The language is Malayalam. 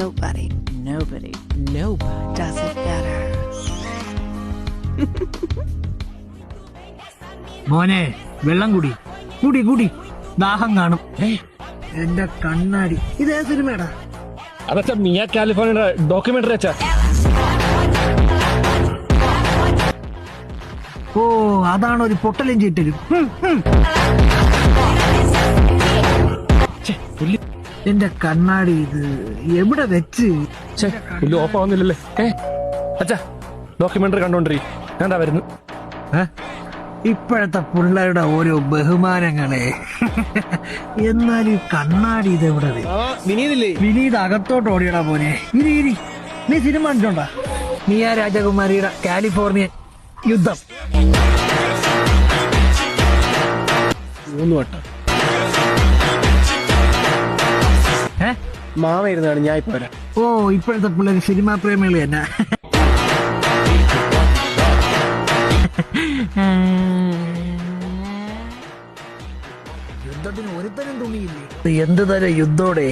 nobody does it better. മോനെ വെള്ളം കുടി കുടി കുടി ദാഹം കാണും. എന്റെ കണ്ണാടി ഇതേ സിനിമയുടെ അതച്ഛാ മിയ കാലിഫോർണിയയുടെ ഡോക്യുമെന്ററി അച്ഛാ. ഓ അതാണ് ഒരു പൊട്ടലും ചീറ്റലും. എന്റെ കണ്ണാടി ഇത് എവിടെ വെച്ച് പുല്ല് ഓഫ് ആവുന്നില്ലല്ലേ. അച്ഛാ ഡോക്യുമെന്ററി കണ്ടോണ്ടിരി, ഞാൻ വരുന്നു. ഇപ്പോഴത്തെ പിള്ളേരുടെ ഓരോ ബഹുമാനങ്ങളെ. എന്നാൽ ഈ കണ്ണാടി ഇത് എവിടെ? വിനീത് അകത്തോട്ട് ഓടിയടാ പോനെ. ഇരി നീ സിനിമ കണ്ടിട്ടുണ്ടാ? മിയ രാജകുമാരിയുടെ കാലിഫോർണിയൻ യുദ്ധം. 3 വട്ടം മാമ ഇരുന്നാണ് ഞാൻ ഇപ്പൊ വരാം. ഓ ഇപ്പോഴത്തെ പിള്ളേർ സിനിമാ പ്രേമികൾ തന്നെ. യുദ്ധത്തിന് ഒരുത്തനും തുണിയില്ലേ? എന്ത് തരം യുദ്ധോടെ?